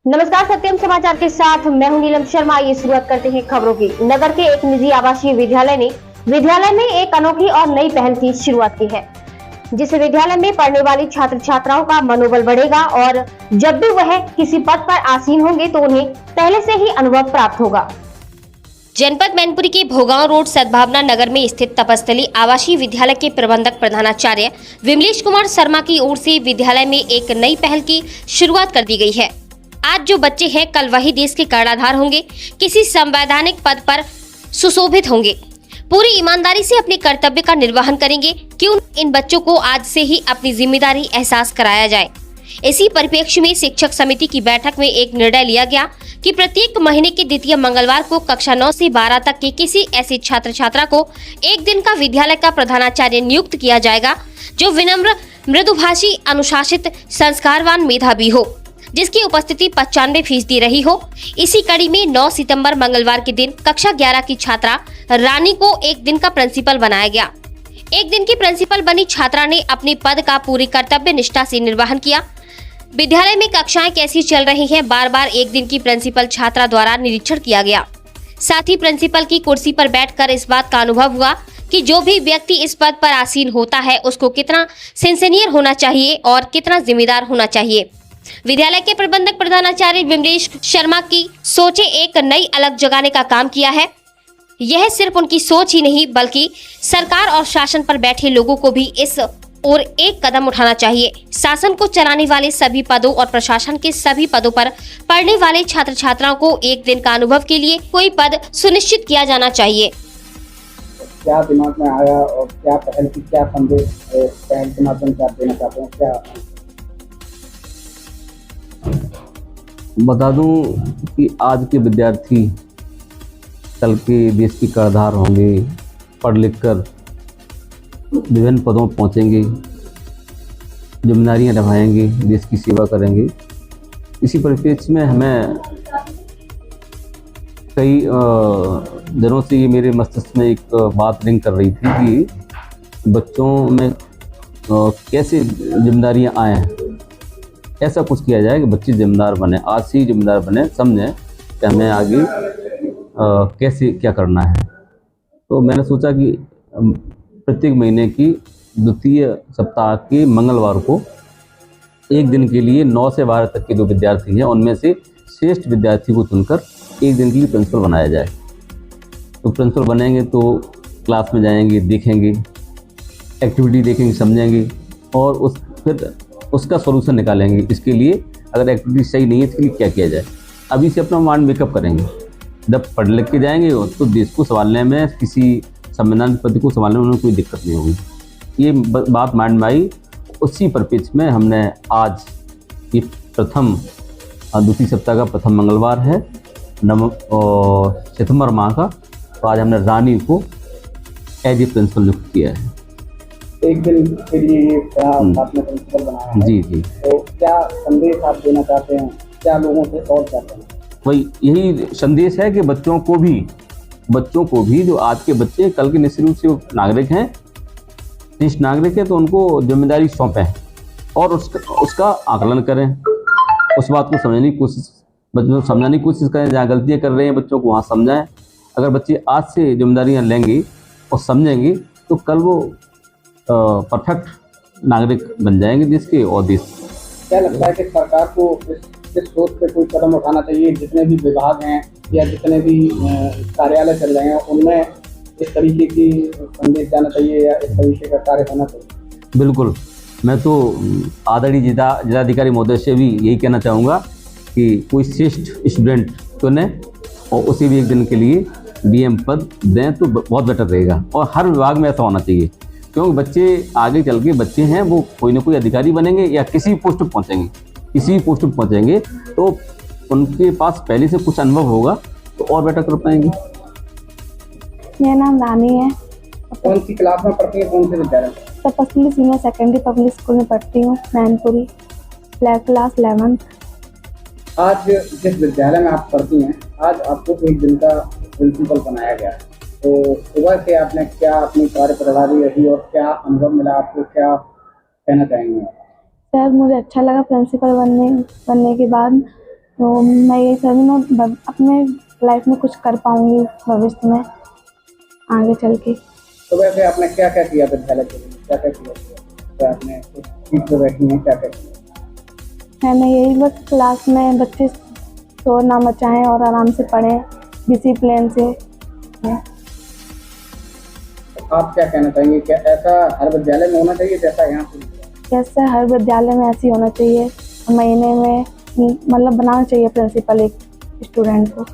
नमस्कार, सत्यम समाचार के साथ मैं हूं नीलम शर्मा। आइए शुरुआत करते हैं खबरों की। नगर के एक निजी आवासीय विद्यालय ने विद्यालय में एक अनोखी और नई पहल की शुरुआत की है, जिससे विद्यालय में पढ़ने वाली छात्र छात्राओं का मनोबल बढ़ेगा और जब भी वह किसी पद पर आसीन होंगे तो उन्हें पहले से ही अनुभव प्राप्त होगा। जनपद मैनपुरी के भोगांव रोड सद्भावना नगर में स्थित तपस्थली आवासीय विद्यालय के प्रबंधक प्रधानाचार्य विमलेश कुमार शर्मा की ओर से विद्यालय में एक नई पहल की शुरुआत कर दी गई है। आज जो बच्चे हैं कल वही देश के कर्णधार होंगे, किसी संवैधानिक पद पर सुशोभित होंगे, पूरी ईमानदारी से अपने कर्तव्य का निर्वहन करेंगे। क्यों इन बच्चों को आज से ही अपनी जिम्मेदारी एहसास कराया जाए। इसी परिप्रेक्ष्य में शिक्षक समिति की बैठक में एक निर्णय लिया गया कि प्रत्येक महीने के द्वितीय मंगलवार को कक्षा 9 से 12 तक के किसी ऐसे छात्र छात्रा को एक दिन का विद्यालय का प्रधानाचार्य नियुक्त किया जाएगा जो विनम्र, मृदुभाषी, अनुशासित, संस्कारवान, मेधावी हो, जिसकी उपस्थिति 95% रही हो। इसी कड़ी में 9 सितंबर मंगलवार के दिन कक्षा 11 की छात्रा रानी को एक दिन का प्रिंसिपल बनाया गया। एक दिन की प्रिंसिपल बनी छात्रा ने अपने पद का पूरी कर्तव्य निष्ठा से निर्वहन किया। विद्यालय में कक्षाएं कैसी चल रही हैं, बार बार एक दिन की प्रिंसिपल छात्रा द्वारा निरीक्षण किया गया। साथ ही प्रिंसिपल की कुर्सी पर बैठकर इस बात का अनुभव हुआ कि जो भी व्यक्ति इस पद पर आसीन होता है उसको कितना सिंसियर होना चाहिए और कितना जिम्मेदार होना चाहिए। विद्यालय के प्रबंधक प्रधानाचार्य विमलेश शर्मा की सोचे एक नई अलग जगाने का काम किया है। यह सिर्फ उनकी सोच ही नहीं बल्कि सरकार और शासन पर बैठे लोगों को भी इस ओर एक कदम उठाना चाहिए। शासन को चलाने वाले सभी पदों और प्रशासन के सभी पदों पर पढ़ने वाले छात्र छात्राओं को एक दिन का अनुभव के लिए कोई पद सुनिश्चित किया जाना चाहिए। क्या दिमाग में आया और क्या पहल की, क्या संदेश पहल के माध्यम से आप देना चाहते हैं? क्या बता दूं कि आज के विद्यार्थी कल के देश के कर्णधार होंगे, पढ़ लिख कर विभिन्न पदों पर पहुँचेंगे, जिम्मेदारियां निभाएंगे, देश की सेवा करेंगे। इसी परिप्रेक्ष्य में हमें कई दिनों से ये मेरे मस्तिष्क में एक बात रिंग कर रही थी कि बच्चों में कैसे जिम्मेदारियां आएँ, ऐसा कुछ किया जाए कि बच्चे जिम्मेदार बने, आज से ही जिम्मेदार बने, समझें कि हमें आगे कैसे क्या करना है। तो मैंने सोचा कि प्रत्येक महीने की द्वितीय सप्ताह के मंगलवार को एक दिन के लिए 9 से 12 तक के जो विद्यार्थी हैं उनमें से श्रेष्ठ विद्यार्थी को चुनकर एक दिन के लिए प्रिंसिपल बनाया जाए। तो प्रिंसिपल बनेंगे तो क्लास में जाएंगे, देखेंगे, एक्टिविटी देखेंगे, समझेंगे और फिर उसका सॉल्यूशन निकालेंगे। इसके लिए अगर एक्टिविटी सही नहीं है इसके लिए क्या किया जाए, अभी से अपना माइंड मेकअप करेंगे। जब पढ़ लिख के जाएंगे तो देश को संभालने में, किसी संवैधानिक पद को संभालने में उन्हें कोई दिक्कत नहीं होगी। ये बात माइंड में आई। उसी परिप्रेक्ष्य में हमने आज ये द्वितीय सप्ताह का प्रथम मंगलवार है सितंबर माह का, तो आज हमने रानी को एज ए प्रिंसिपल नियुक्त किया है। एक दिन के लिए आपने प्रिंसिपल बनाया है। जी जी। तो क्या संदेश आप देना चाहते हैं, क्या लोगों से और चाहते हैं? वही यही संदेश है कि बच्चों को भी जो आज के बच्चे कल के निश्चित रूप से नागरिक हैं, देश नागरिक है, तो उनको जिम्मेदारी सौंपें और उसका आकलन करें, उस बात को समझने की कोशिश, बच्चों को समझाने की कोशिश करें। जहाँ गलतियाँ कर रहे हैं बच्चों को वहाँ समझाएं। अगर बच्चे आज से जिम्मेदारियाँ लेंगे और समझेंगे तो कल वो परफेक्ट नागरिक बन जाएंगे देश के। और देश क्या लगता है कि सरकार को इस सोच पे कोई कदम उठाना चाहिए? जितने भी विभाग हैं या जितने भी कार्यालय चल रहे हैं उनमें इस तरीके की संदेश जाना चाहिए या इस तरीके का कार्य होना चाहिए? बिल्कुल, मैं तो आदरणीय जिलाधिकारी महोदय से भी यही कहना चाहूँगा कि कोई श्रेष्ठ स्टूडेंट चुने और उसे भी एक दिन के लिए डीएम पद दें तो बहुत बेटर रहेगा। और हर विभाग में ऐसा होना चाहिए, क्योंकि बच्चे आगे चल के बच्चे हैं वो कोई ना कोई अधिकारी बनेंगे या किसी पोस्ट पर पहुँचेंगे, तो उनके पास पहले से कुछ अनुभव होगा तो और बेटर कर पाएंगे। मेरा नाम रानी है। कौन सी क्लास में पढ़ती है, कौन से विद्यालय? तपस्थली सीनियर सेकेंडरी पब्लिक स्कूल में पढ़ती हूँ, मैनपुरी, क्लास 11। आज जिस विद्यालय में आप पढ़ती हैं, आज आपको एक दिन का प्रिंसिपल बनाया गया है, तो सुबह से आपने क्या अपनी कार्य प्रणाली रही और क्या अनुभव मिला आपको, क्या कहना चाहेंगे? सर मुझे अच्छा लगा प्रिंसिपल बनने के बाद। तो मैं यही चाहती हूँ मैं अपने लाइफ में कुछ कर पाऊँगी भविष्य में आगे चल के। तो वैसे आपने क्या क्या किया विद्यालय के लिए, क्या क्या किया, तो आपने सीट पे बैठी हैं, क्या क्या किया? मैंने यही बस क्लास में बच्चे शोर ना मचाएं और आराम से पढ़ें डिसिप्लिन से। आप क्या कहना चाहेंगे, क्या ऐसा हर विद्यालय में होना चाहिए जैसा यहाँ पे? जैसे हर विद्यालय में ऐसी होना चाहिए, महीने में मतलब बनाना चाहिए प्रिंसिपल एक स्टूडेंट को।